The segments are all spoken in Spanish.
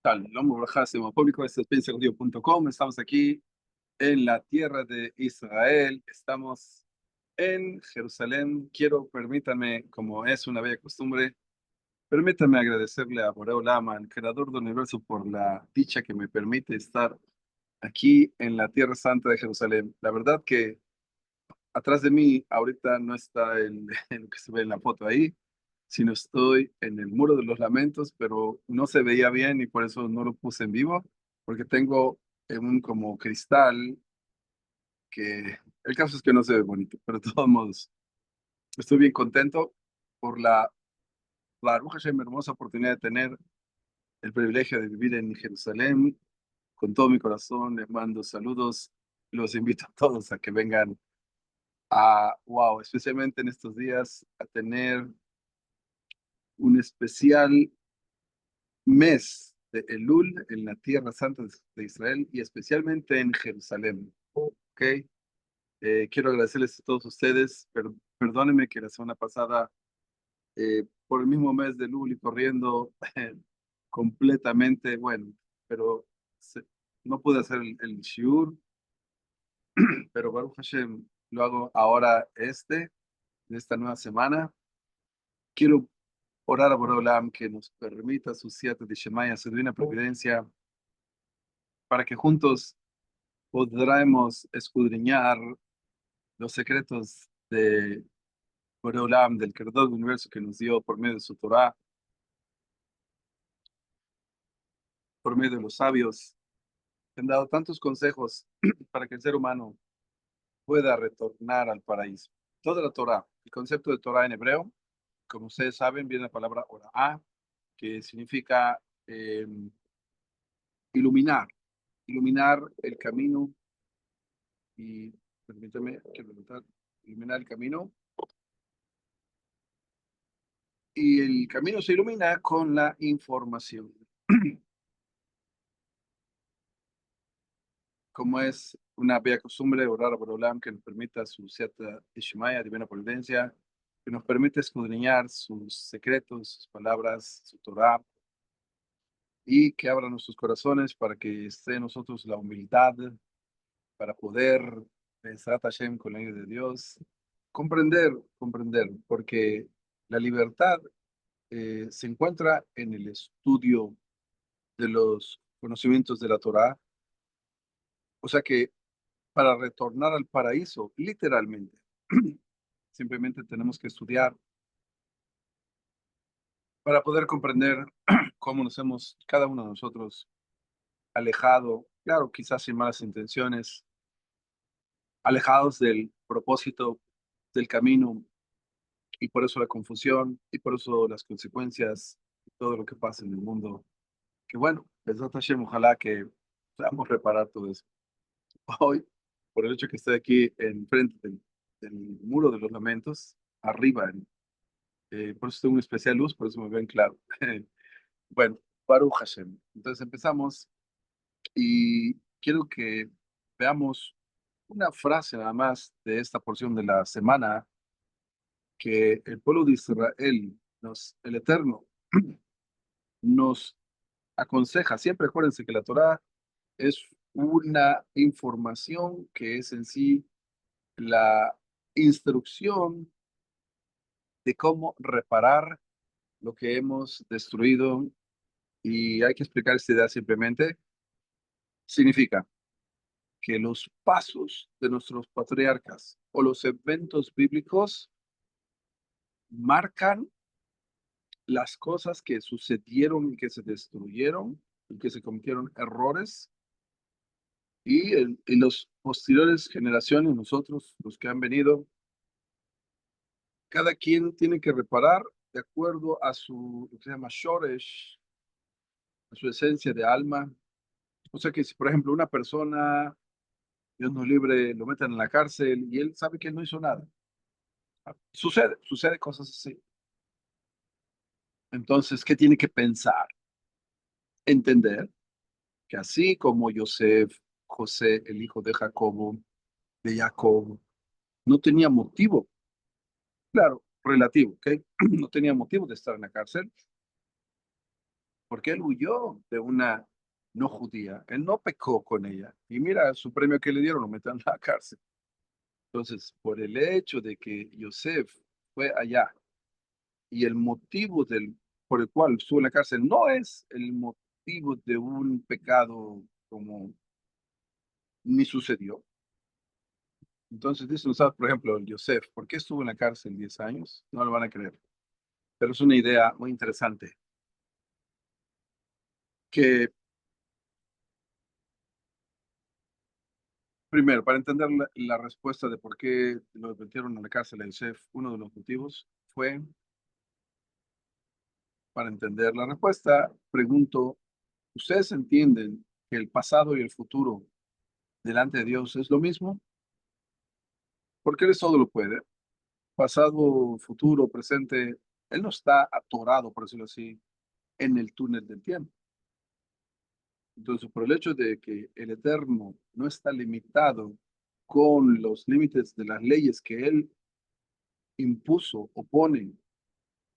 Shalom, Uraja, público, esto es pensajudío.com. Estamos aquí en la tierra de Israel. Estamos en Jerusalén. Permítanme, como es una bella costumbre, permítanme agradecerle a Boreo Lama, el creador del universo, por la dicha que me permite estar aquí en la tierra santa de Jerusalén. La verdad que atrás de mí ahorita no está lo que se ve en la foto ahí, sino estoy en el Muro de los Lamentos, pero no se veía bien y por eso no lo puse en vivo, porque tengo un como cristal que el caso es que no se ve bonito, pero de todos modos estoy bien contento por la Baruch Hashem, hermosa oportunidad de tener el privilegio de vivir en Jerusalén. Con todo mi corazón les mando saludos, los invito a todos a que vengan wow, especialmente en estos días, a tener un especial mes de Elul en la tierra santa de Israel y especialmente en Jerusalén. ¿Ok? Quiero agradecerles a todos ustedes. Perdónenme que la semana pasada, por el mismo mes de Elul y corriendo completamente, bueno, pero se- no pude hacer el shiur, pero Baruch Hashem lo hago ahora de esta nueva semana. Quiero orar a Boreolam que nos permita su siete de Shemaya, su divina providencia, para que juntos podremos escudriñar los secretos de Boreolam, del Creador del universo que nos dio por medio de su Torah, por medio de los sabios, que han dado tantos consejos para que el ser humano pueda retornar al paraíso. Toda la Torah, el concepto de Torah en hebreo, como ustedes saben, viene la palabra Orah, que significa iluminar, iluminar el camino y, permítame, quiero preguntar, iluminar el camino. Y el camino se ilumina con la información. Como es una bella costumbre, orar a Borolam que nos permita su Siata Ishmaya, divina providencia, que nos permite escudriñar sus secretos, sus palabras, su Torah, y que abra nuestros corazones para que esté en nosotros la humildad para poder, Bezrat Hashem, con la ayuda de Dios, comprender, porque la libertad se encuentra en el estudio de los conocimientos de la Torá. O sea que para retornar al paraíso, literalmente, simplemente tenemos que estudiar para poder comprender cómo nos hemos, cada uno de nosotros, alejado, claro, quizás sin malas intenciones, alejados del propósito, del camino, y por eso la confusión, y por eso las consecuencias, y todo lo que pasa en el mundo. Que bueno, Besat Hashem, ojalá que podamos reparar todo eso. Hoy, por el hecho que estoy aquí enfrente del muro de los lamentos, arriba, por eso tengo una especial luz, por eso me ven claro. Bueno, Baruch Hashem. Entonces empezamos y quiero que veamos una frase nada más de esta porción de la semana que el pueblo de Israel, el Eterno, nos aconseja. Siempre acuérdense que la Torah es una información que es en sí la instrucción de cómo reparar lo que hemos destruido, y hay que explicar esta idea simplemente. Significa que los pasos de nuestros patriarcas o los eventos bíblicos marcan las cosas que sucedieron y que se destruyeron y que se cometieron errores, y los posteriores generaciones, nosotros, los que han venido, cada quien tiene que reparar de acuerdo a su, lo que se llama shoresh, a su esencia de alma. O sea que si, por ejemplo, una persona, Dios nos libre, lo meten en la cárcel y él sabe que él no hizo nada. Sucede cosas así. Entonces, ¿qué tiene que pensar? Entender que así como José, el hijo de Jacob, no tenía motivo, claro, relativo, ¿ok? No tenía motivo de estar en la cárcel. porque él huyó de una no judía, él no pecó con ella. Y mira su premio que le dieron, lo meten en la cárcel. Entonces, por el hecho de que Yosef fue allá y el motivo por el cual estuvo en la cárcel no es el motivo de un pecado como ni sucedió. Entonces, dice, ¿sabes? Por ejemplo, el Yosef, ¿por qué estuvo en la cárcel 10 años? No lo van a creer, pero es una idea muy interesante, que primero, para entender la respuesta de por qué lo metieron en la cárcel a Yosef, uno de los motivos fue, para entender la respuesta, pregunto, ¿ustedes entienden que el pasado y el futuro delante de Dios es lo mismo? Porque Él todo lo puede. Pasado, futuro, presente, Él no está atorado, por decirlo así, en el túnel del tiempo. Entonces, por el hecho de que el Eterno no está limitado con los límites de las leyes que Él impuso o pone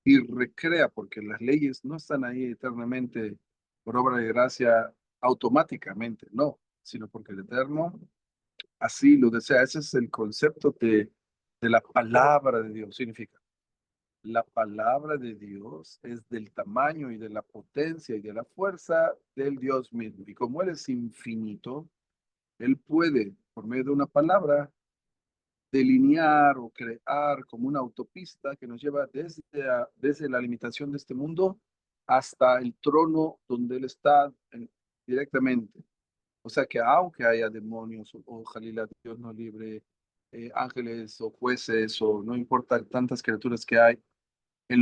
y recrea, porque las leyes no están ahí eternamente por obra de gracia automáticamente, no, sino porque el Eterno así lo desea. Ese es el concepto de la palabra de Dios. Significa, la palabra de Dios es del tamaño y de la potencia y de la fuerza del Dios mismo. Y como Él es infinito, Él puede, por medio de una palabra, delinear o crear como una autopista que nos lleva desde la limitación de este mundo hasta el trono donde Él está directamente. O sea que aunque haya demonios o ojalá Dios nos libre, ángeles o jueces o no importa tantas criaturas que hay en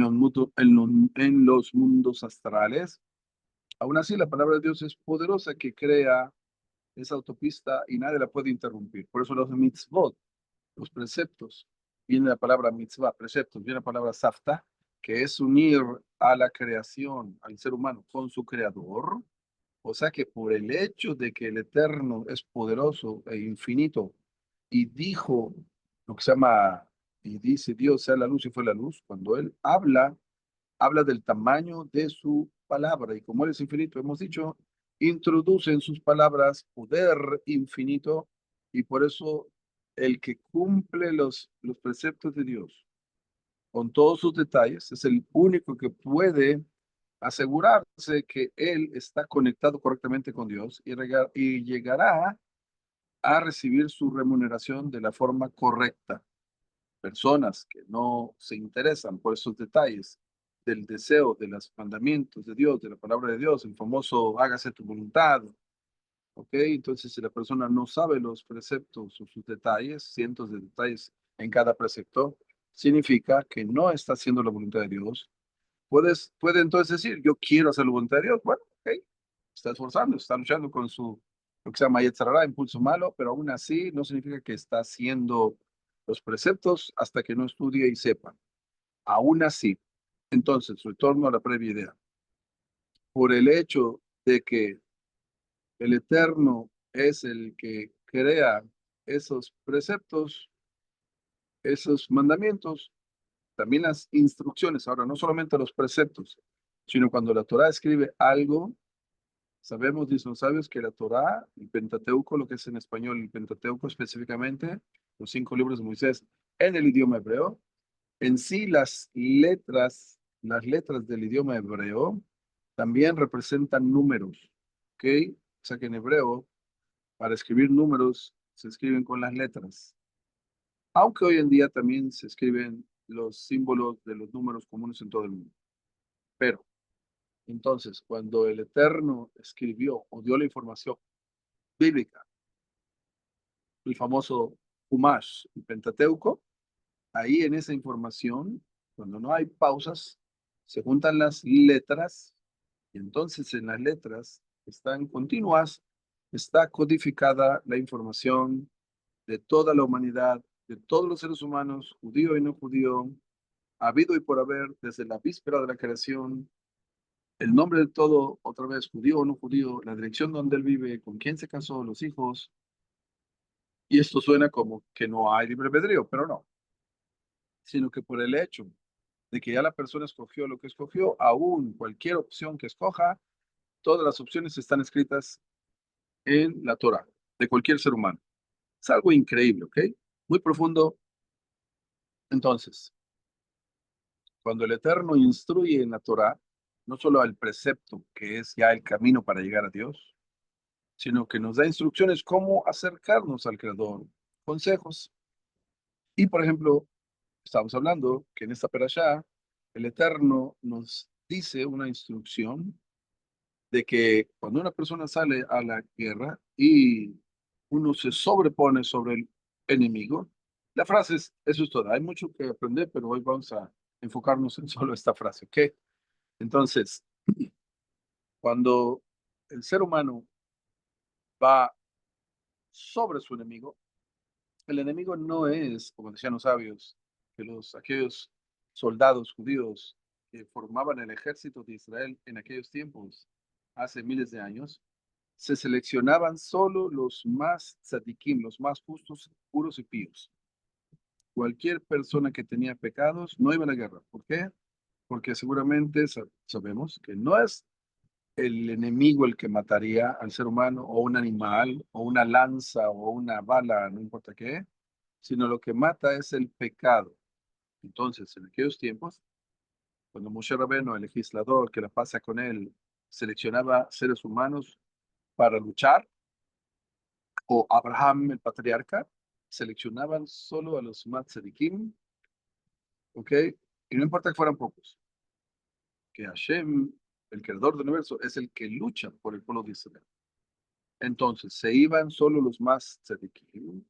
los mundos astrales, aún así la palabra de Dios es poderosa que crea esa autopista y nadie la puede interrumpir. Por eso los mitzvot, los preceptos, viene la palabra mitzvah, preceptos, viene la palabra safta, que es unir a la creación, al ser humano, con su creador. O sea que por el hecho de que el Eterno es poderoso e infinito y dijo lo que se llama, y dice Dios sea la luz y fue la luz, cuando Él habla del tamaño de su palabra y como Él es infinito, hemos dicho, introduce en sus palabras poder infinito y por eso el que cumple los preceptos de Dios con todos sus detalles es el único que puede asegurarse que él está conectado correctamente con Dios y llegará a recibir su remuneración de la forma correcta. Personas que no se interesan por esos detalles del deseo, de los mandamientos de Dios, de la palabra de Dios, el famoso hágase tu voluntad, ¿ok? Entonces, si la persona no sabe los preceptos o sus detalles, cientos de detalles en cada precepto, significa que no está haciendo la voluntad de Dios. Puede entonces decir, yo quiero hacer la voluntad de Dios. Bueno, ok, está esforzando, está luchando con lo que se llama Yetzer Hara, impulso malo, pero aún así no significa que está haciendo los preceptos hasta que no estudie y sepa. Aún así, entonces, retorno a la previa idea. Por el hecho de que el Eterno es el que crea esos preceptos, esos mandamientos, también las instrucciones, ahora no solamente los preceptos, sino cuando la Torah escribe algo. Sabemos, dicen los sabios, que la Torá, el Pentateuco, lo que es en español el Pentateuco específicamente, los 5 libros de Moisés en el idioma hebreo, en sí las letras del idioma hebreo también representan números, ¿ok? O sea que en hebreo, para escribir números, se escriben con las letras, aunque hoy en día también se escriben los símbolos de los números comunes en todo el mundo. Pero, entonces, cuando el Eterno escribió o dio la información bíblica, el famoso Humash, el Pentateuco, ahí en esa información, cuando no hay pausas, se juntan las letras y entonces en las letras que están continuas, está codificada la información de toda la humanidad, de todos los seres humanos, judío y no judío, habido y por haber, desde la víspera de la creación, el nombre de todo, otra vez, judío o no judío, la dirección donde él vive, con quién se casó, los hijos, y esto suena como que no hay libre albedrío, pero no, sino que por el hecho de que ya la persona escogió lo que escogió, aún cualquier opción que escoja, Todas las opciones están escritas en la Torah, de cualquier ser humano. Es algo increíble, ¿ok? Muy profundo. Entonces, cuando el Eterno instruye en la Torah, no solo al precepto, que es ya el camino para llegar a Dios, sino que nos da instrucciones cómo acercarnos al Creador, consejos. Y, por ejemplo, estamos hablando que en esta perashá, el Eterno nos dice una instrucción de que cuando una persona sale a la guerra y uno se sobrepone sobre el enemigo, la frase es, eso es todo. Hay mucho que aprender, pero hoy vamos a enfocarnos en solo esta frase, ¿ok? Entonces, cuando el ser humano va sobre su enemigo, el enemigo no es, como decían los sabios, que aquellos soldados judíos que formaban el ejército de Israel en aquellos tiempos, hace miles de años, se seleccionaban solo los más tzadikim, los más justos, puros y píos. Cualquier persona que tenía pecados no iba a la guerra. ¿Por qué? Porque seguramente sabemos que no es el enemigo el que mataría al ser humano o un animal o una lanza o una bala, no importa qué, sino lo que mata es el pecado. Entonces, en aquellos tiempos, cuando Moshe Rabbeinu, el legislador que la pasa con él, seleccionaba seres humanos para luchar, o Abraham, el patriarca, seleccionaban solo a los Matzedikim, ¿ok? Y no importa que fueran pocos, que Hashem, el creador del universo, es el que lucha por el pueblo de Israel. Entonces, se iban solo los más tzedikim,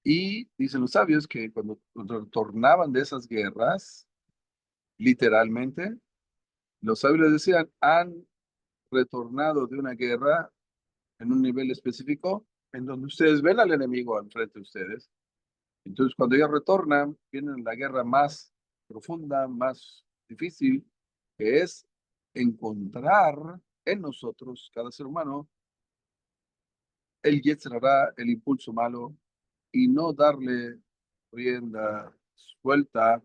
y dicen los sabios que cuando retornaban de esas guerras, literalmente, los sabios les decían, han retornado de una guerra en un nivel específico en donde ustedes ven al enemigo enfrente de ustedes. Entonces, cuando ellos retornan, viene la guerra más profunda, más difícil, que es encontrar en nosotros, cada ser humano, el Yetzer Hara, el impulso malo, y no darle rienda suelta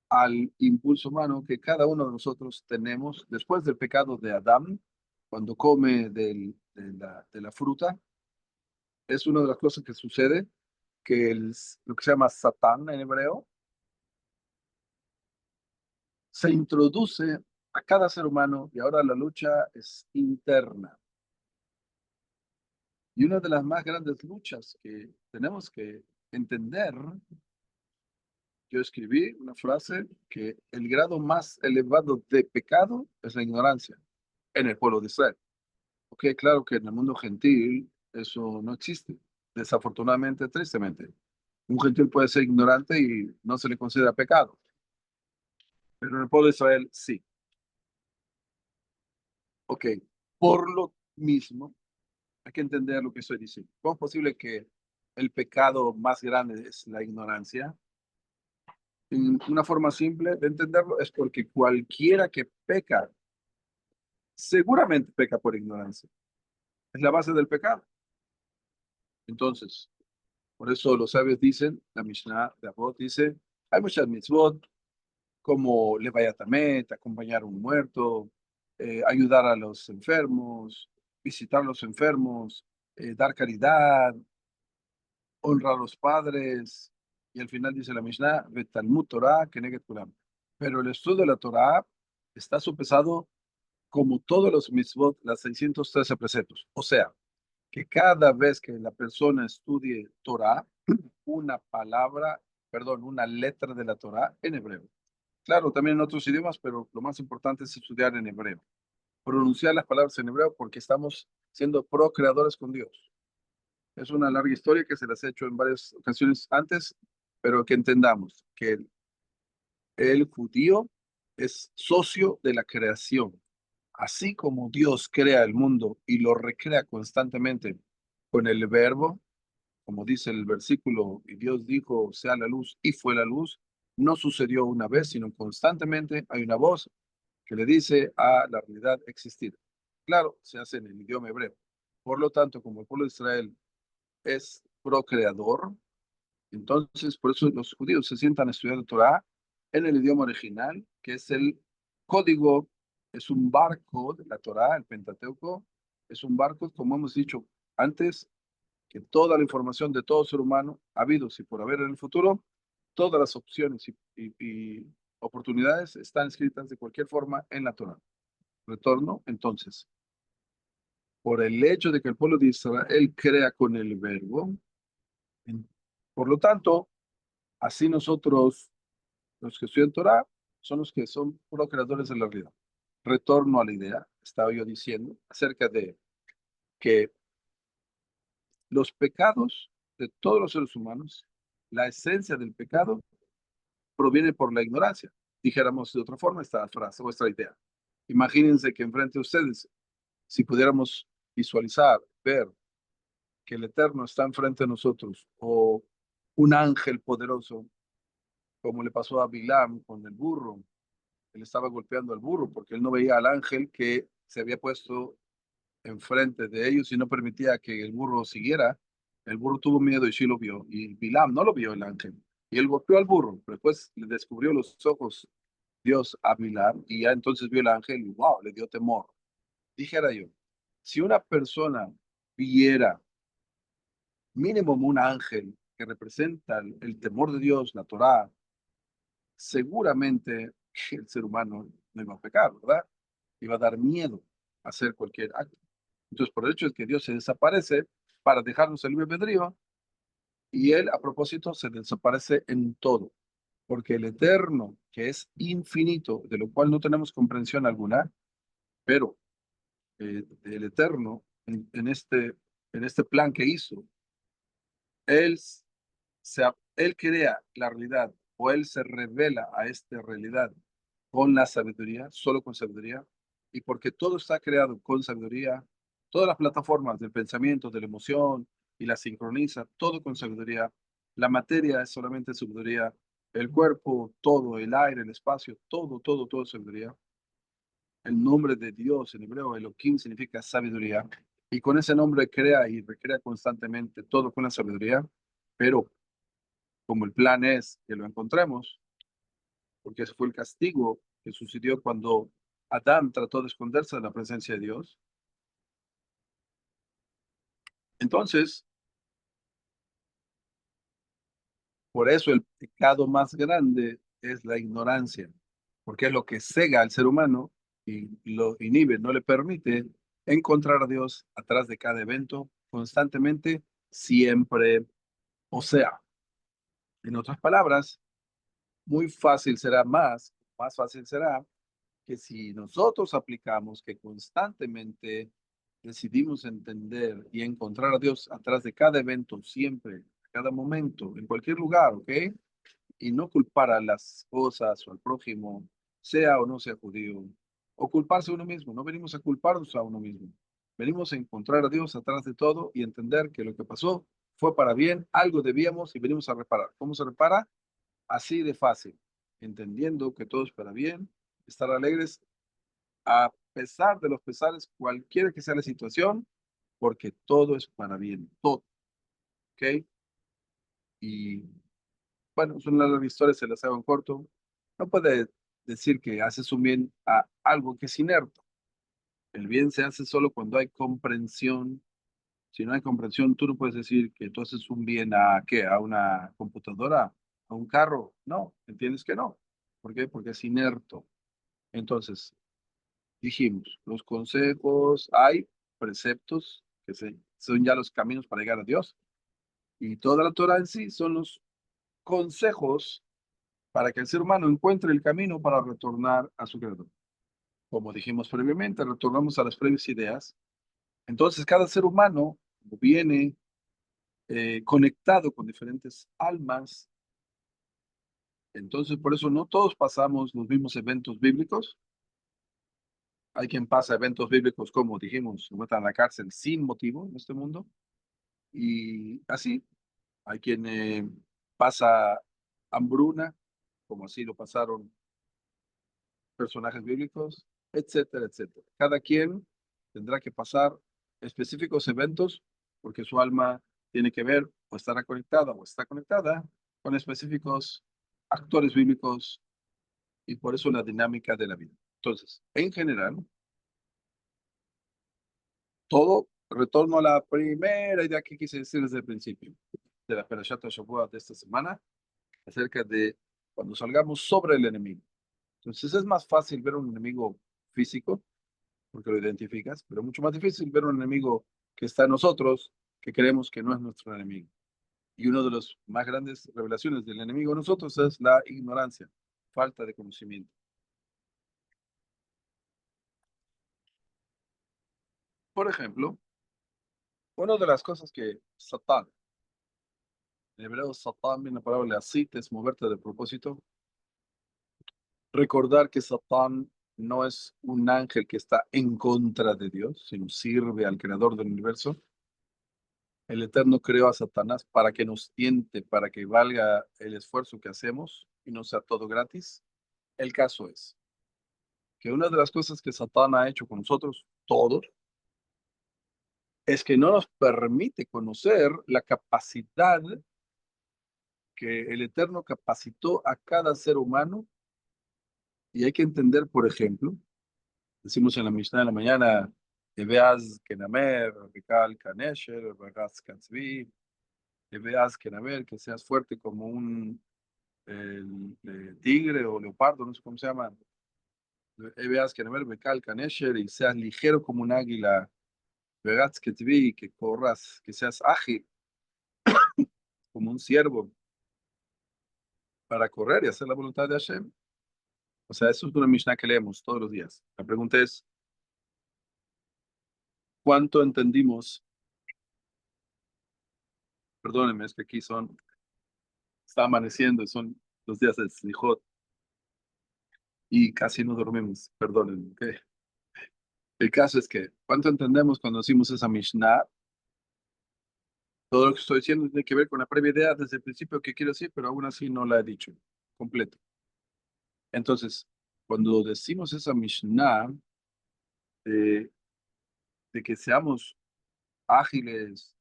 al impulso humano que cada uno de nosotros tenemos después del pecado de Adán, cuando come de la fruta. Es una de las cosas que sucede, que lo que se llama Satán en hebreo, se introduce a cada ser humano y ahora la lucha es interna. Y una de las más grandes luchas que tenemos que entender, yo escribí una frase que el grado más elevado de pecado es la ignorancia en el pueblo de Israel. Ok, claro que en el mundo gentil eso no existe, desafortunadamente, tristemente. Un gentil puede ser ignorante y no se le considera pecado, pero en el pueblo de Israel sí. Ok, por lo mismo, hay que entender lo que estoy diciendo. ¿Cómo es posible que el pecado más grande es la ignorancia? En una forma simple de entenderlo es porque cualquiera que peca, seguramente peca por ignorancia. Es la base del pecado. Entonces, por eso los sabios dicen, la Mishnah de Avot dice, hay muchas mitzvot, como Levayat Hamet, acompañar a un muerto, ayudar a los enfermos, visitar a los enfermos, dar caridad, honrar a los padres, y al final dice la Mishnah, Betalmud Torah, Keneget Kulam. Pero el estudio de la Torah está sopesado como todos los mitzvot, las 613 preceptos. O sea, que cada vez que la persona estudie Torah, una palabra, perdón, una letra de la Torah en hebreo. Claro, también en otros idiomas, pero lo más importante es estudiar en hebreo. Pronunciar las palabras en hebreo porque estamos siendo procreadores con Dios. Es una larga historia que se las he hecho en varias ocasiones antes, pero que entendamos que el judío es socio de la creación. Así como Dios crea el mundo y lo recrea constantemente con el verbo, como dice el versículo, y Dios dijo, sea la luz, y fue la luz, no sucedió una vez, sino constantemente hay una voz que le dice a la realidad existir. Claro, se hace en el idioma hebreo. Por lo tanto, como el pueblo de Israel es procreador, entonces por eso los judíos se sientan a estudiar la Torah en el idioma original, que es el código es un barco de la Torá, el Pentateuco, es un barco, como hemos dicho antes, que toda la información de todo ser humano, habido y por haber en el futuro, todas las opciones y oportunidades están escritas de cualquier forma en la Torá. Retorno, entonces, por el hecho de que el pueblo de Israel crea con el verbo, en- por lo tanto, así nosotros, los que estudian Torah, son los que son creadores de la realidad. Retorno a la idea, estaba yo diciendo, acerca de que los pecados de todos los seres humanos, la esencia del pecado proviene por la ignorancia. Dijéramos de otra forma esta frase o esta idea. Imagínense que enfrente de ustedes, si pudiéramos visualizar, ver que el Eterno está enfrente de nosotros o un ángel poderoso, como le pasó a Bilam con el burro. Él estaba golpeando al burro porque él no veía al ángel que se había puesto enfrente de ellos y no permitía que el burro siguiera. El burro tuvo miedo y sí lo vio. Y Bilam no lo vio el ángel. Y él golpeó al burro. Pero después le descubrió los ojos Dios a Bilam y ya entonces vio el ángel y wow, le dio temor. Dijera yo, si una persona viera mínimo un ángel que representa el temor de Dios, la Torá, seguramente el ser humano no iba a pecar, ¿verdad? Iba a dar miedo a hacer cualquier acto. Entonces, por el hecho de que Dios se desaparece para dejarnos el libre albedrío, y Él, a propósito, se desaparece en todo, porque el eterno, que es infinito, de lo cual no tenemos comprensión alguna, pero el eterno, en este plan que hizo, Él, él crea la realidad o Él se revela a esta realidad con la sabiduría, solo con sabiduría, y porque todo está creado con sabiduría, todas las plataformas del pensamiento, de la emoción, y la sincroniza, todo con sabiduría. La materia es solamente sabiduría, el cuerpo, todo, el aire, el espacio, todo es sabiduría. El nombre de Dios en hebreo, Elohim, significa sabiduría, y con ese nombre crea y recrea constantemente todo con la sabiduría, pero como el plan es que lo encontremos, porque ese fue el castigo que sucedió cuando Adán trató de esconderse de la presencia de Dios. Entonces, por eso el pecado más grande es la ignorancia, porque es lo que cega al ser humano y lo inhibe, no le permite encontrar a Dios atrás de cada evento, constantemente, siempre. O sea, en otras palabras, muy fácil será más fácil será que si nosotros aplicamos que constantemente decidimos entender y encontrar a Dios atrás de cada evento, siempre, a cada momento, en cualquier lugar, ¿ok? Y no culpar a las cosas o al prójimo, sea o no sea judío, o culparse a uno mismo. No venimos a culparnos a uno mismo. Venimos a encontrar a Dios atrás de todo y entender que lo que pasó fue para bien, algo debíamos y venimos a reparar. ¿Cómo se repara? Así de fácil, entendiendo que todo es para bien, estar alegres a pesar de los pesares, cualquiera que sea la situación, porque todo es para bien, todo, ¿ok? Y bueno, es una larga historia, se las hago en corto. No puede decir que haces un bien a algo que es inerte. El bien se hace solo cuando hay comprensión. Si no hay comprensión, tú no puedes decir que tú haces un bien a ¿qué? ¿A una computadora? ¿A un carro? No, entiendes que no. ¿Por qué? Porque es inerto. Entonces, dijimos, los consejos, hay preceptos son ya los caminos para llegar a Dios. Y toda la Torah en sí son los consejos para que el ser humano encuentre el camino para retornar a su creador. Como dijimos previamente, retornamos a las previas ideas. Entonces, cada ser humano viene conectado con diferentes almas. Entonces, por eso no todos pasamos los mismos eventos bíblicos. Hay quien pasa eventos bíblicos, como dijimos, se metan a la cárcel sin motivo en este mundo. Y así, hay quien pasa hambruna, como así lo pasaron personajes bíblicos, etcétera, etcétera. Cada quien tendrá que pasar específicos eventos porque su alma tiene que ver o estará conectada o está conectada con específicos actores bíblicos y por eso la dinámica de la vida. Entonces, en general, todo retorno a la primera idea que quise decir desde el principio de la Perashat Shavua de esta semana, acerca de cuando salgamos sobre el enemigo. Entonces, es más fácil ver un enemigo físico, porque lo identificas, pero mucho más difícil ver un enemigo que está en nosotros, que creemos que no es nuestro enemigo. Y una de las más grandes revelaciones del enemigo en nosotros es la ignorancia, falta de conocimiento. Por ejemplo, una de las cosas que Satán, en hebreo Satán viene la palabra asit, es moverte de propósito. Recordar que Satán no es un ángel que está en contra de Dios, sino sirve al creador del universo. El Eterno creó a Satanás para que nos tiente, para que valga el esfuerzo que hacemos y no sea todo gratis. El caso es que una de las cosas que Satán ha hecho con nosotros, todos, es que no nos permite conocer la capacidad que el Eterno capacitó a cada ser humano. Y hay que entender, por ejemplo, decimos en la Mishnah de la mañana, veas Kenamer, Bekal Kanesher, Begas Katzvi, veas Kenamer, que seas fuerte como un tigre o leopardo, no sé cómo se llama. Veas Kenamer, Bekal Kanesher, y seas ligero como un águila, Begas Katzvi, que corras, que seas ágil como un ciervo para correr y hacer la voluntad de Hashem. O sea, eso es una Mishnah que leemos todos los días. La pregunta es, ¿cuánto entendimos? Perdónenme, es que aquí está amaneciendo, son los días de Slijot y casi no dormimos, perdónenme. ¿Ok? El caso es que, ¿cuánto entendemos cuando decimos esa Mishnah? Todo lo que estoy diciendo tiene que ver con la previa idea desde el principio que quiero decir, pero aún así no la he dicho completo. Entonces, cuando decimos esa Mishnah de, de que seamos ágiles,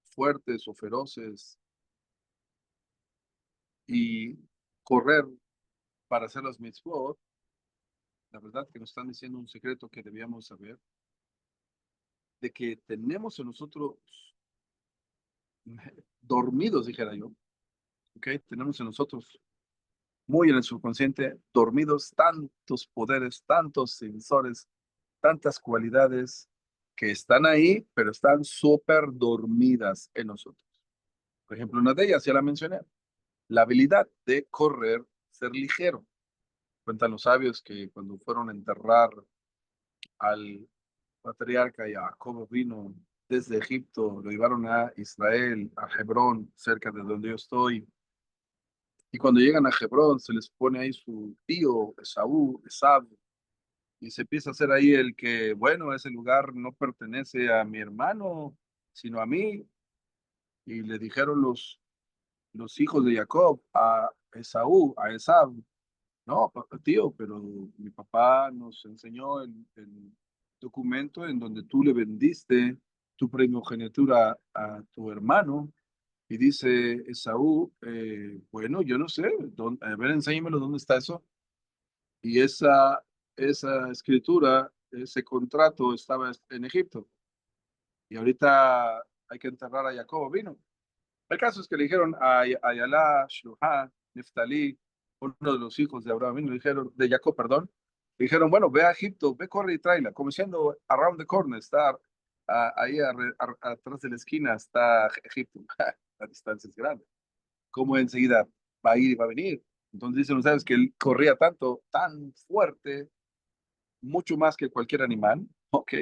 fuertes o feroces y correr para hacer los mitzvot, la verdad que nos están diciendo un secreto que debíamos saber, de que tenemos en nosotros dormidos, dijera yo, ¿ok? Tenemos en nosotros, muy en el subconsciente, dormidos tantos poderes, tantos sensores, tantas cualidades que están ahí, pero están súper dormidas en nosotros. Por ejemplo, una de ellas ya la mencioné, la habilidad de correr, ser ligero. Cuentan los sabios que cuando fueron a enterrar al patriarca Jacob vino desde Egipto, lo llevaron a Israel, a Hebrón, cerca de donde yo estoy. Y cuando llegan a Hebrón, se les pone ahí su tío, Esaú, Esab, y se empieza a hacer ahí el que, bueno, ese lugar no pertenece a mi hermano, sino a mí. Y le dijeron los hijos de Jacob a Esaú, a Esab, no, tío, pero mi papá nos enseñó el documento en donde tú le vendiste tu primogenitura a tu hermano. Y dice Esaú, bueno, yo no sé, a ver, enséñamelo dónde está eso. Y esa escritura, ese contrato estaba en Egipto. Y ahorita hay que enterrar a Jacob, vino. El caso es que le dijeron a Ayalá, Shluha, Neftalí, uno de los hijos de Abraham, le dijeron, de Jacob, perdón, le dijeron, bueno, ve a Egipto, ve, corre y tráela, como diciendo, around the corner, está ahí atrás de la esquina, está Egipto, la distancia es grande. ¿Cómo enseguida va a ir y va a venir? Entonces dicen, ¿no sabes que él corría tanto, tan fuerte, mucho más que cualquier animal, ok,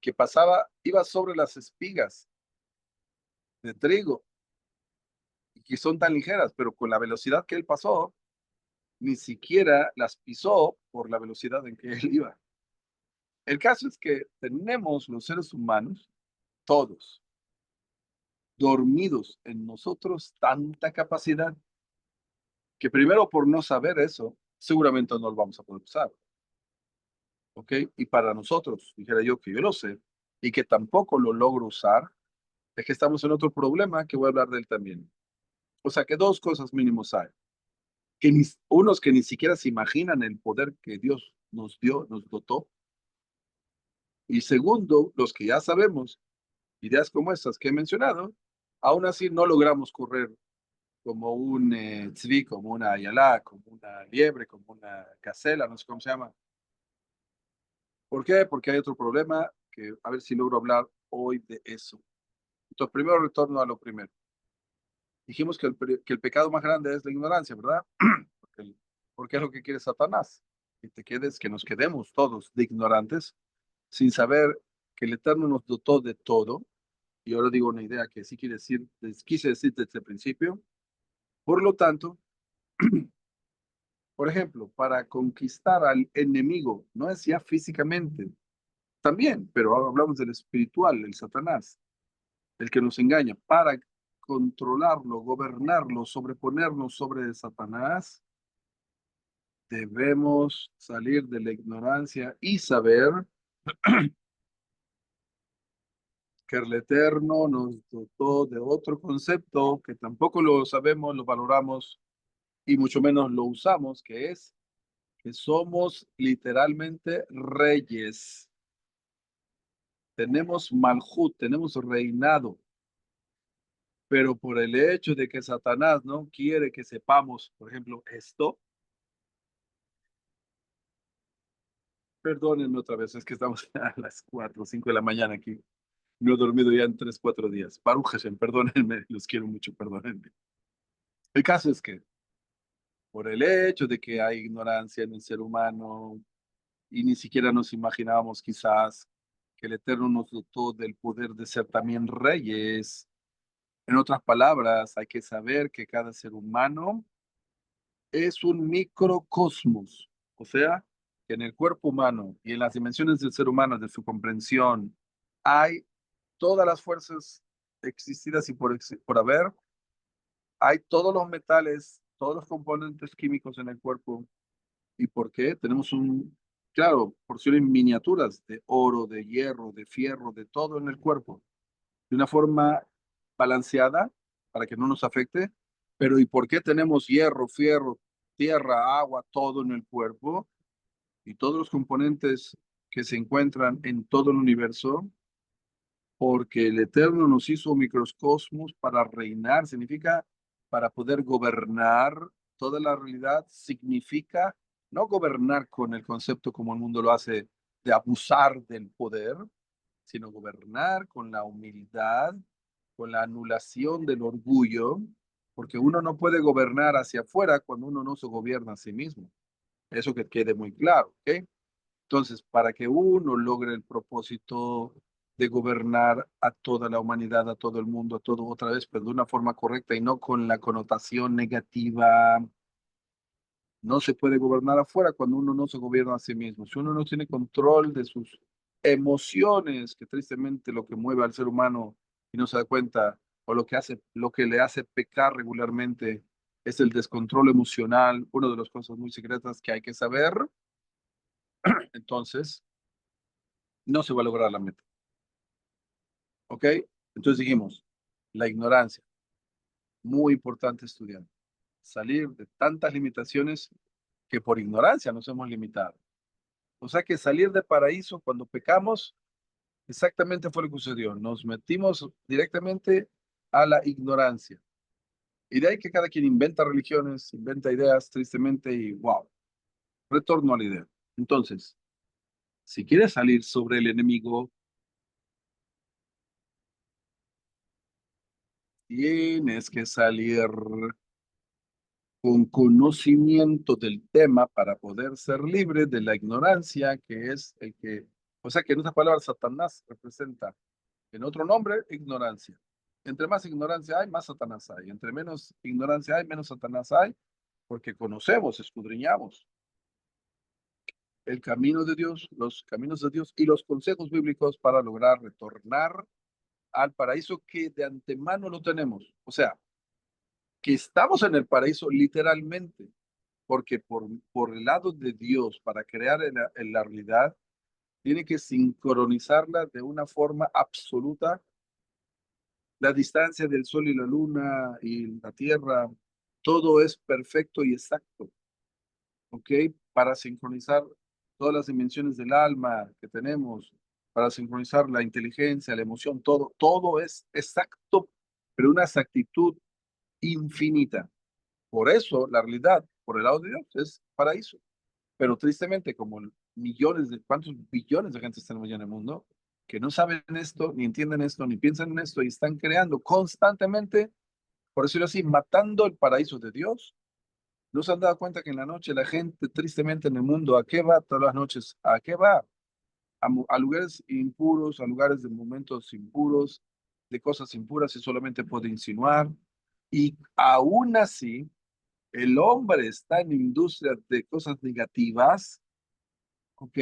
que pasaba, iba sobre las espigas de trigo y que son tan ligeras, pero con la velocidad que él pasó, ni siquiera las pisó por la velocidad en que él iba. El caso es que tenemos los seres humanos, todos, dormidos en nosotros tanta capacidad que primero por no saber eso, seguramente no lo vamos a poder usar. ¿Ok? Y para nosotros, dijera yo que yo lo sé y que tampoco lo logro usar, es que estamos en otro problema que voy a hablar de él también. O sea que dos cosas mínimos hay. unos que ni siquiera se imaginan el poder que Dios nos dio, nos dotó. Y segundo, los que ya sabemos, ideas como estas que he mencionado, aún así no logramos correr como un tzvi, como una ayalá, como una liebre, como una gacela, no sé cómo se llama. ¿Por qué? Porque hay otro problema que a ver si logro hablar hoy de eso. Entonces, primero retorno a lo primero. Dijimos que que el pecado más grande es la ignorancia, ¿verdad? Porque es lo que quiere Satanás. Que te quedes, que nos quedemos todos de ignorantes, sin saber que el Eterno nos dotó de todo. Y ahora digo una idea que sí quiere decir, quise decir desde el principio. Por lo tanto, por ejemplo, para conquistar al enemigo, no es ya físicamente, también, pero ahora hablamos del espiritual, el Satanás, el que nos engaña, para controlarlo, gobernarlo, sobreponernos sobre Satanás, debemos salir de la ignorancia y saber que el Eterno nos dotó de otro concepto que tampoco lo sabemos, lo valoramos y mucho menos lo usamos, que es que somos literalmente reyes. Tenemos malhut, tenemos reinado, pero por el hecho de que Satanás no quiere que sepamos, por ejemplo, esto, perdónenme otra vez, es que estamos a las 4 o 5 de la mañana aquí. No he dormido ya en 3 4 días. Baruch Hashem, perdónenme, los quiero mucho, perdónenme. El caso es que por el hecho de que hay ignorancia en el ser humano y ni siquiera nos imaginábamos quizás que el Eterno nos dotó del poder de ser también reyes. En otras palabras, hay que saber que cada ser humano es un microcosmos, o sea, que en el cuerpo humano y en las dimensiones del ser humano, de su comprensión, hay todas las fuerzas existidas y por haber, hay todos los metales, todos los componentes químicos en el cuerpo. ¿Y por qué? Tenemos claro, porciones miniaturas de oro, de hierro, de fierro, de todo en el cuerpo, de una forma balanceada para que no nos afecte. Pero ¿y por qué tenemos hierro, fierro, tierra, agua, todo en el cuerpo y todos los componentes que se encuentran en todo el universo? Porque el Eterno nos hizo microcosmos para reinar, significa para poder gobernar toda la realidad, significa no gobernar con el concepto como el mundo lo hace de abusar del poder, sino gobernar con la humildad, con la anulación del orgullo, porque uno no puede gobernar hacia afuera cuando uno no se gobierna a sí mismo. Eso que quede muy claro, ¿ok? Entonces, para que uno logre el propósito de gobernar a toda la humanidad, a todo el mundo, a todo otra vez, pero de una forma correcta y no con la connotación negativa, no se puede gobernar afuera cuando uno no se gobierna a sí mismo. Si uno no tiene control de sus emociones, que tristemente lo que mueve al ser humano y no se da cuenta, o lo que hace, lo que le hace pecar regularmente es el descontrol emocional, una de las cosas muy secretas que hay que saber, entonces no se va a lograr la meta. ¿Ok? Entonces dijimos, la ignorancia, muy importante estudiar, salir de tantas limitaciones que por ignorancia nos hemos limitado. O sea que salir de paraíso cuando pecamos, exactamente fue lo que sucedió. Nos metimos directamente a la ignorancia. Y de ahí que cada quien inventa religiones, inventa ideas, tristemente, y wow, retorno a la idea. Entonces, si quieres salir sobre el enemigo, tienes que salir con conocimiento del tema para poder ser libre de la ignorancia, que es el que, o sea que en otras palabras, Satanás representa en otro nombre ignorancia. Entre más ignorancia hay, más Satanás hay. Entre menos ignorancia hay, menos Satanás hay, porque conocemos, escudriñamos el camino de Dios, los caminos de Dios y los consejos bíblicos para lograr retornar al paraíso que de antemano lo tenemos. O sea, que estamos en el paraíso literalmente, porque por el lado de Dios, para crear en la realidad, tiene que sincronizarla de una forma absoluta, la distancia del Sol y la Luna y la Tierra, todo es perfecto y exacto, ¿ok? Para sincronizar todas las dimensiones del alma que tenemos, para sincronizar la inteligencia, la emoción, todo es exacto, pero una exactitud infinita. Por eso la realidad, por el lado de Dios, es paraíso. Pero tristemente, como millones de, ¿cuántos billones de gente tenemos ya en el mundo? Que no saben esto, ni entienden esto, ni piensan en esto, y están creando constantemente, por decirlo así, matando el paraíso de Dios. ¿No se han dado cuenta que en la noche la gente, tristemente en el mundo, ¿a qué va todas las noches? ¿A qué va? A lugares impuros, a lugares de momentos impuros, de cosas impuras y solamente puede insinuar. Y aún así, el hombre está en industria de cosas negativas, ¿ok?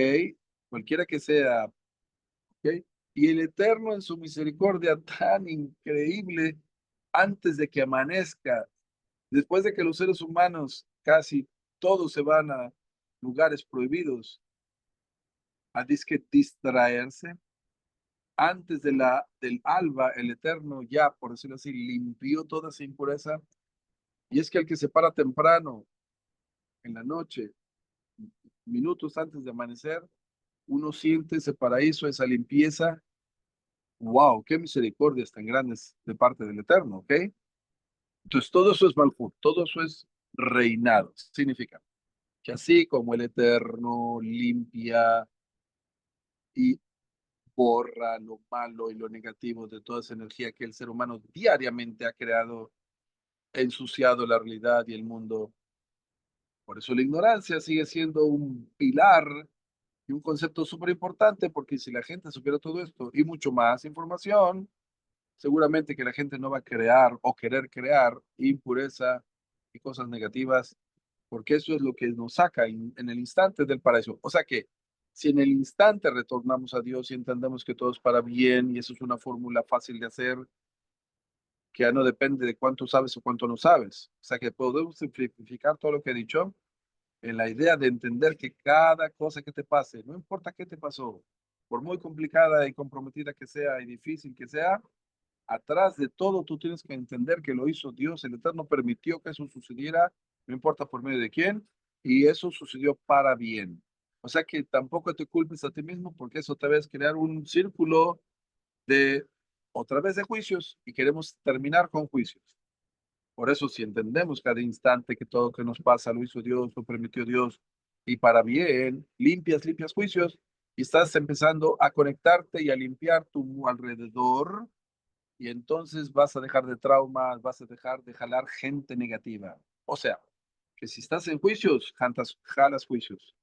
Cualquiera que sea, ¿ok? Y el Eterno en su misericordia tan increíble, antes de que amanezca, después de que los seres humanos casi todos se van a lugares prohibidos, a disque distraerse, antes del alba, el Eterno ya, por decirlo así, limpió toda esa impureza. Y es que el que se para temprano en la noche, minutos antes de amanecer, uno siente ese paraíso, esa limpieza. ¡Wow! ¡Qué misericordias tan grandes de parte del Eterno! ¿Ok? Entonces, todo eso es Malhut, todo eso es reinado. Significa que así como el Eterno limpia y borra lo malo y lo negativo de toda esa energía que el ser humano diariamente ha creado, ensuciado la realidad y el mundo. Por eso la ignorancia sigue siendo un pilar y un concepto súper importante, porque si la gente supiera todo esto y mucho más información, seguramente que la gente no va a crear o querer crear impureza y cosas negativas, porque eso es lo que nos saca en el instante del paraíso. O sea que si en el instante retornamos a Dios y entendemos que todo es para bien, y eso es una fórmula fácil de hacer, que ya no depende de cuánto sabes o cuánto no sabes. O sea que podemos simplificar todo lo que he dicho en la idea de entender que cada cosa que te pase, no importa qué te pasó, por muy complicada y comprometida que sea y difícil que sea, atrás de todo tú tienes que entender que lo hizo Dios, el Eterno permitió que eso sucediera, no importa por medio de quién, y eso sucedió para bien. O sea que tampoco te culpes a ti mismo porque eso te va a crear un círculo de otra vez de juicios y queremos terminar con juicios. Por eso si entendemos cada instante que todo que nos pasa lo hizo Dios, lo permitió Dios y para bien, limpias juicios y estás empezando a conectarte y a limpiar tu alrededor y entonces vas a dejar de traumas, vas a dejar de jalar gente negativa. O sea, que si estás en juicios, jalas juicios.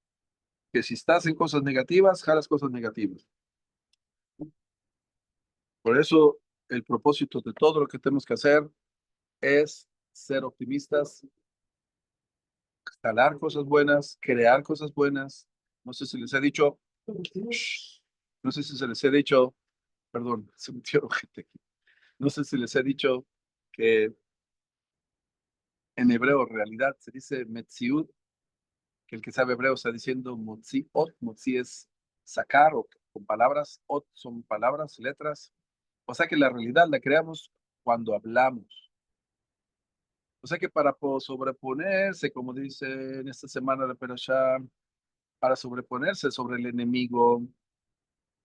Que si estás en cosas negativas, jalas cosas negativas. Por eso el propósito de todo lo que tenemos que hacer es ser optimistas, jalar cosas buenas, crear cosas buenas. No sé si les he dicho, no sé si se les he dicho, perdón, se metieron gente aquí. No sé si les he dicho que en hebreo en realidad se dice Metziut, que el que sabe hebreo está diciendo Motzi Ot, Motzi es sacar o con palabras, Ot son palabras, letras. O sea que la realidad la creamos cuando hablamos. O sea que para sobreponerse, como dice en esta semana la Perashá, para sobreponerse sobre el enemigo,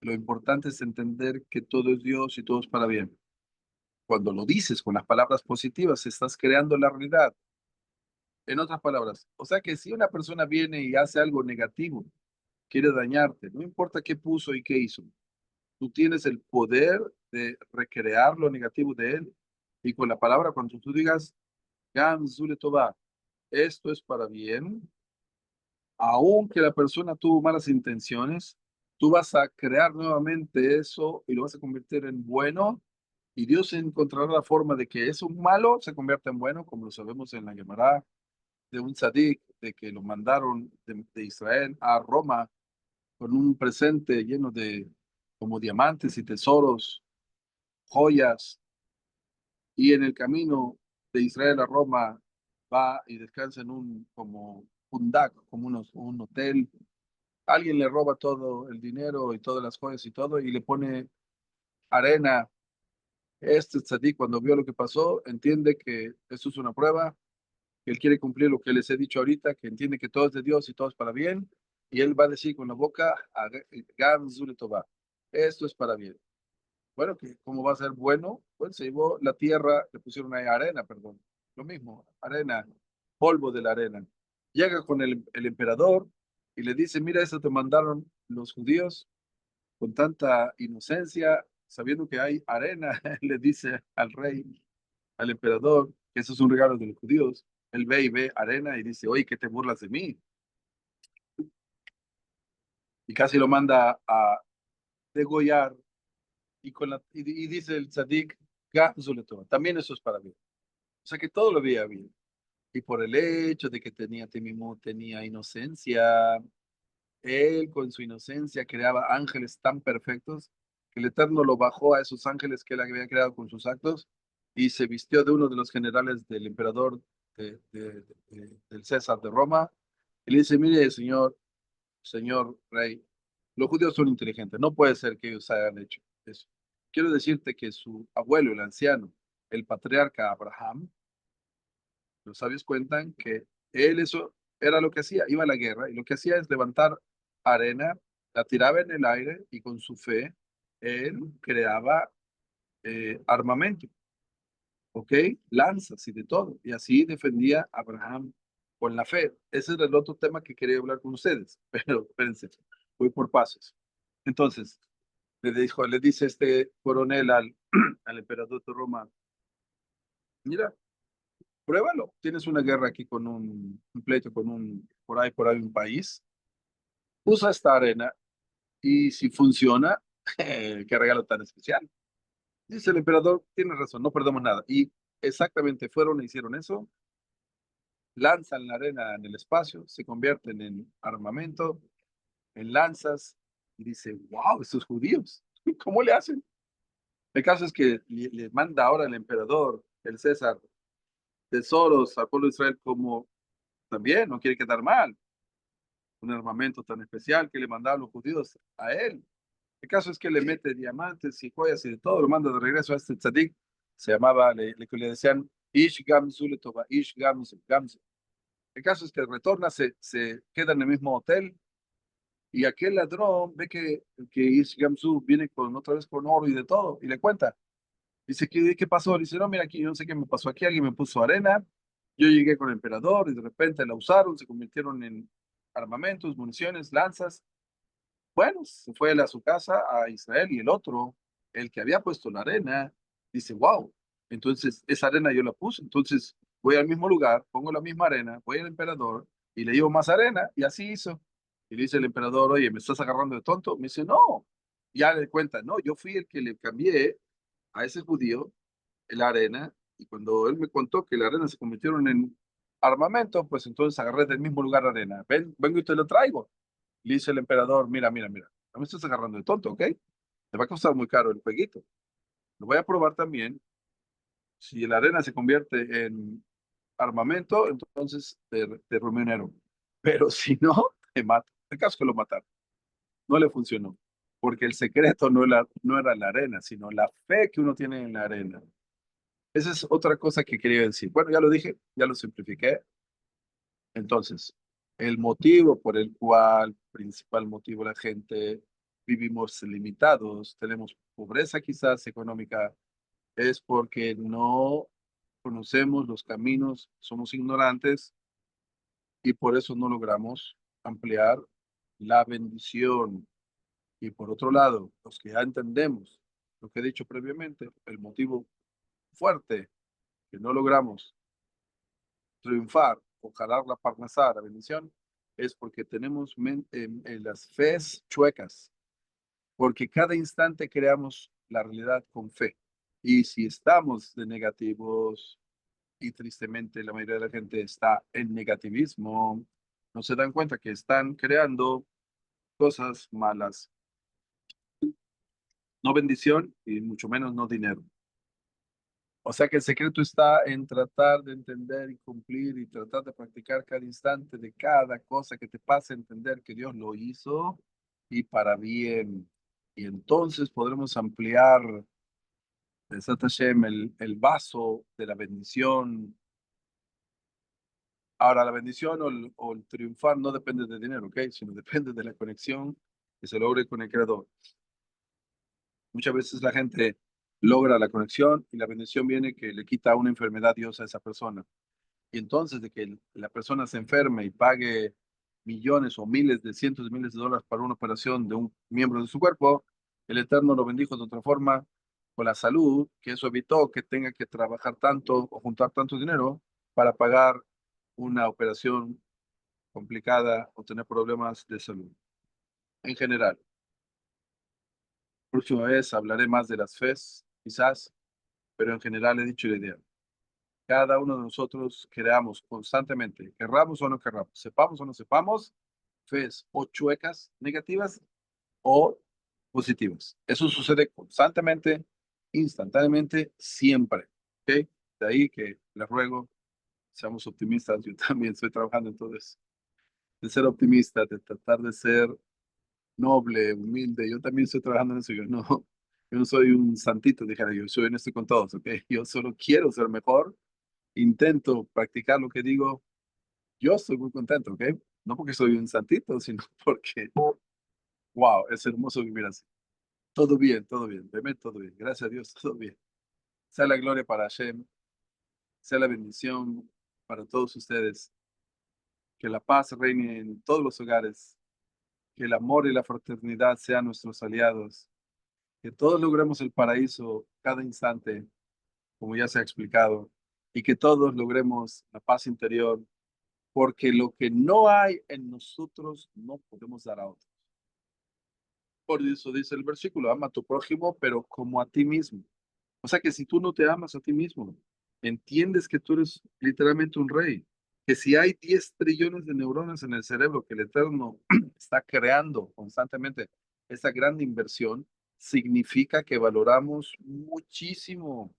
lo importante es entender que todo es Dios y todo es para bien. Cuando lo dices con las palabras positivas, estás creando la realidad. En otras palabras, o sea que si una persona viene y hace algo negativo, quiere dañarte, no importa qué puso y qué hizo, tú tienes el poder de recrear lo negativo de él. Y con la palabra, cuando tú digas, Gam Zule Tová, esto es para bien, aunque la persona tuvo malas intenciones, tú vas a crear nuevamente eso y lo vas a convertir en bueno. Y Dios encontrará la forma de que eso malo se convierta en bueno, como lo sabemos en la Gemara de un tzadik, de que lo mandaron de Israel a Roma con un presente lleno de como diamantes y tesoros, joyas, y en el camino de Israel a Roma va y descansa en un como fundak, como un hotel. Alguien le roba todo el dinero y todas las joyas y todo y le pone arena. Este tzadik cuando vio lo que pasó entiende que esto es una prueba Él quiere cumplir lo que les he dicho ahorita, que entiende que todo es de Dios y todo es para bien, y él va a decir con la boca, "Gam zu letová". Esto es para bien. Bueno, ¿cómo va a ser bueno? Pues se llevó la tierra, le pusieron ahí arena, perdón. Lo mismo, arena, polvo de la arena. Llega con el emperador y le dice, mira, eso te mandaron los judíos con tanta inocencia, sabiendo que hay arena, le dice al rey, al emperador, que eso es un regalo de los judíos. Él ve y ve arena y dice, oye, ¿qué te burlas de mí? Y casi lo manda a degollar. Y dice el tzadik, "Ga zuleto". También eso es para mí. O sea que todo lo veía bien. Y por el hecho de que tenía Temimut, tenía inocencia, él con su inocencia creaba ángeles tan perfectos que el Eterno lo bajó a esos ángeles que él había creado con sus actos y se vistió de uno de los generales del emperador del César de Roma y le dice, mire, señor rey, los judíos son inteligentes, no puede ser que ellos hayan hecho eso. Quiero decirte que su abuelo, el anciano, el patriarca Abraham, los sabios cuentan que él eso era lo que hacía, iba a la guerra y lo que hacía es levantar arena, la tiraba en el aire y con su fe él creaba armamento, ¿ok? Lanzas y de todo. Y así defendía a Abraham con la fe. Ese es el otro tema que quería hablar con ustedes, pero espérense, voy por pasos. Entonces, le dice este coronel al emperador de Roma, mira, pruébalo. Tienes una guerra aquí con un pleito con por ahí un país. Usa esta arena y si funciona, qué regalo tan especial. Dice el emperador, tiene razón, no perdemos nada. Y exactamente fueron e hicieron eso, lanzan la arena en el espacio, se convierten en armamento, en lanzas, y dice, wow, estos judíos, ¿cómo le hacen? El caso es que le manda ahora el emperador, el César, tesoros al pueblo de Israel como también, no quiere quedar mal, un armamento tan especial que le mandaban los judíos a él. El caso es que le mete diamantes y joyas y de todo, lo manda de regreso a este tzadik, se llamaba, le decían Ish Gamzu Letoba, Ish Gamzu, Gamzu. El caso es que retorna, se queda en el mismo hotel y aquel ladrón ve que Ish Gamzu viene con otra vez con oro y de todo y le cuenta. Dice, ¿qué pasó? Le dice, no, mira aquí, yo no sé qué me pasó aquí, alguien me puso arena, yo llegué con el emperador y de repente la usaron, se convirtieron en armamentos, municiones, lanzas. Bueno, se fue él a su casa, a Israel, y el otro, el que había puesto la arena, dice, wow, entonces esa arena yo la puse, entonces voy al mismo lugar, pongo la misma arena, voy al emperador y le llevo más arena, y así hizo. Y le dice el emperador, oye, ¿me estás agarrando de tonto? Me dice, no. Ya le cuenta, no, yo fui el que le cambié a ese judío la arena, y cuando él me contó que la arena se convirtieron en armamento, pues entonces agarré del mismo lugar arena. Vengo y te lo traigo. Le dice el emperador, mira, no me estás agarrando de tonto, ¿ok? Te va a costar muy caro el jueguito. Lo voy a probar también. Si la arena se convierte en armamento, entonces te remunero. Pero si no, te mato. El caso es que lo mataron. No le funcionó. Porque el secreto no era la arena, sino la fe que uno tiene en la arena. Esa es otra cosa que quería decir. Bueno, ya lo dije, ya lo simplifiqué. Entonces, el motivo por el cual, principal motivo, la gente vivimos limitados, tenemos pobreza quizás económica, es porque no conocemos los caminos, somos ignorantes y por eso no logramos ampliar la bendición. Y por otro lado, los que ya entendemos lo que he dicho previamente, el motivo fuerte que no logramos triunfar o jalar la parnasá, la bendición, es porque tenemos en las fes chuecas, porque cada instante creamos la realidad con fe. Y si estamos de negativos, y tristemente la mayoría de la gente está en negativismo, no se dan cuenta que están creando cosas malas, no bendición y mucho menos no dinero. O sea que el secreto está en tratar de entender y cumplir y tratar de practicar cada instante de cada cosa que te pase, entender que Dios lo hizo y para bien. Y entonces podremos ampliar, Besat Hashem, el vaso de la bendición Ahora, la bendición o el triunfar no depende de dinero, ¿ok? Sino depende de la conexión que se logre con el Creador. Muchas veces la gente logra la conexión y la bendición viene que le quita una enfermedad Dios a esa persona. Y entonces de que la persona se enferme y pague millones o miles de cientos de miles de dólares para una operación de un miembro de su cuerpo, el Eterno lo bendijo de otra forma con la salud, que eso evitó que tenga que trabajar tanto o juntar tanto dinero para pagar una operación complicada o tener problemas de salud. En general, próxima vez hablaré más de las fes, quizás, pero en general he dicho la idea. Cada uno de nosotros creamos constantemente, querramos o no querramos, sepamos o no sepamos, fes o chuecas negativas o positivas. Eso sucede constantemente, instantáneamente, siempre. ¿Ok? De ahí que les ruego, seamos optimistas. Yo también estoy trabajando en todo eso. De ser optimista, de tratar de ser noble, humilde. Yo también estoy trabajando en eso. Yo no soy un santito, dijera yo. Soy honesto con todos, ¿ok? Yo solo quiero ser mejor, intento practicar lo que digo. Yo estoy muy contento, ¿ok? No porque soy un santito, sino porque, wow, es hermoso vivir así. Todo bien, veme todo bien. Gracias a Dios, todo bien. Sea la gloria para Hashem, sea la bendición para todos ustedes. Que la paz reine en todos los hogares, que el amor y la fraternidad sean nuestros aliados, que todos logremos el paraíso cada instante, como ya se ha explicado, y que todos logremos la paz interior, porque lo que no hay en nosotros no podemos dar a otros. Por eso dice el versículo, ama a tu prójimo, pero como a ti mismo. O sea que si tú no te amas a ti mismo, entiendes que tú eres literalmente un rey, que si hay 10 trillones de neuronas en el cerebro que el Eterno está creando constantemente, esa gran inversión significa que valoramos muchísimo.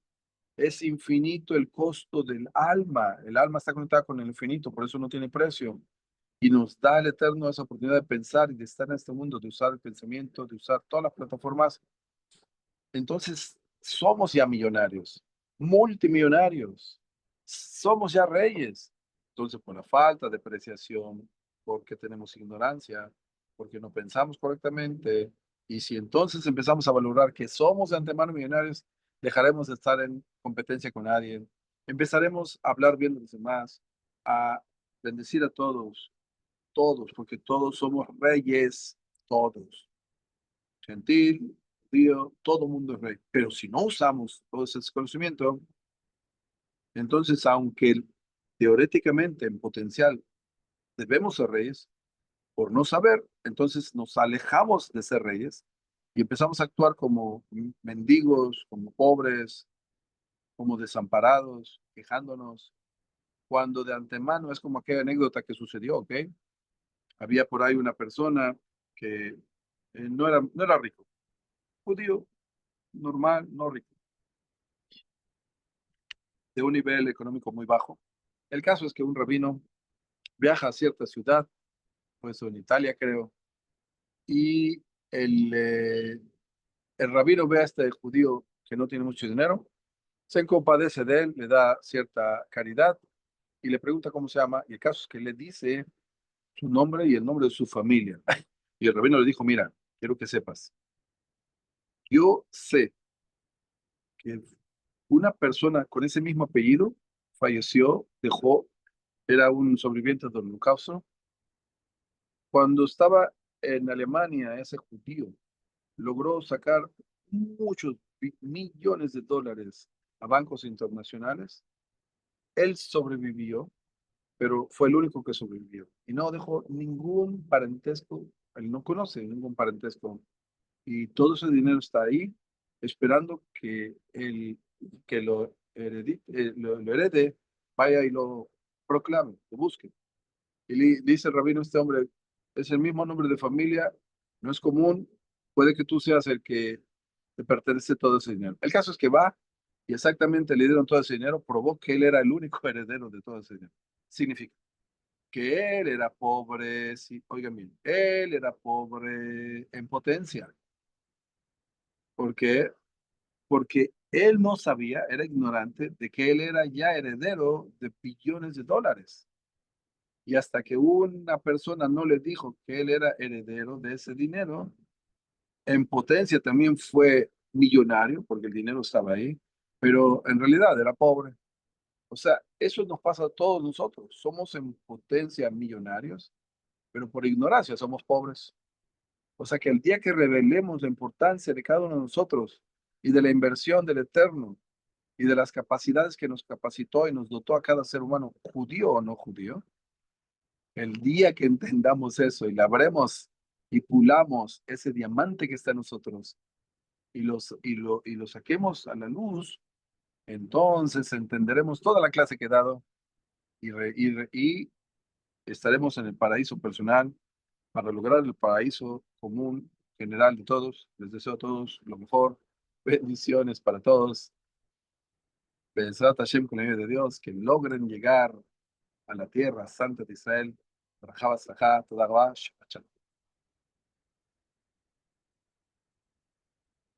Es infinito el costo del alma. El alma está conectada con el infinito, por eso no tiene precio. Y nos da el Eterno esa oportunidad de pensar y de estar en este mundo, de usar el pensamiento, de usar todas las plataformas. Entonces, somos ya millonarios, multimillonarios, somos ya reyes. Entonces, por la falta de apreciación, porque tenemos ignorancia, porque no pensamos correctamente, y si entonces empezamos a valorar que somos de antemano millonarios, dejaremos de estar en competencia con nadie, empezaremos a hablar bien de los demás, a bendecir a todos, todos, porque todos somos reyes, todos gentil, judío, todo mundo es rey. Pero si no usamos todo ese conocimiento, entonces, aunque teóricamente en potencial debemos ser reyes, por no saber, entonces nos alejamos de ser reyes y empezamos a actuar como mendigos, como pobres, como desamparados, quejándonos, cuando de antemano es como aquella anécdota que sucedió, ¿ok? Había por ahí una persona que no era rico, judío, normal, no rico, de un nivel económico muy bajo. El caso es que un rabino viaja a cierta ciudad, pues en Italia creo, y el, eh, el rabino ve a este judío que no tiene mucho dinero, se compadece de él, le da cierta caridad y le pregunta cómo se llama, y el caso es que le dice su nombre y el nombre de su familia. Y el rabino le dijo, mira, quiero que sepas, yo sé que una persona con ese mismo apellido falleció, dejó, era un sobreviviente del holocausto. Cuando estaba en Alemania, ese judío logró sacar muchos millones de dólares a bancos internacionales. Él sobrevivió, pero fue el único que sobrevivió y no dejó ningún parentesco. Él no conoce ningún parentesco y todo ese dinero está ahí esperando que lo herede, vaya y lo proclame, lo busque. Y le dice el rabino, este hombre es el mismo nombre de familia, no es común, puede que tú seas el que te pertenece todo ese dinero. El caso es que va y exactamente le dieron todo ese dinero, probó que él era el único heredero de todo ese dinero. Significa que él era pobre, sí, oigan bien, él era pobre en potencia. ¿Por qué? Porque él no sabía, era ignorante de que él era ya heredero de billones de dólares. Y hasta que una persona no le dijo que él era heredero de ese dinero, en potencia también fue millonario, porque el dinero estaba ahí, pero en realidad era pobre. O sea, eso nos pasa a todos nosotros. Somos en potencia millonarios, pero por ignorancia somos pobres. O sea que el día que revelemos la importancia de cada uno de nosotros y de la inversión del Eterno y de las capacidades que nos capacitó y nos dotó a cada ser humano, judío o no judío, el día que entendamos eso y labremos y pulamos ese diamante que está en nosotros y lo saquemos a la luz, entonces entenderemos toda la clase que he dado y estaremos en el paraíso personal para lograr el paraíso común general de todos. Les deseo a todos lo mejor. Bendiciones para todos. Bezrat Hashem con la ayuda de Dios, que logren llegar a la tierra santa de Israel. Barajá, Baslajá, Toda Rabá, Shabbat Shalom.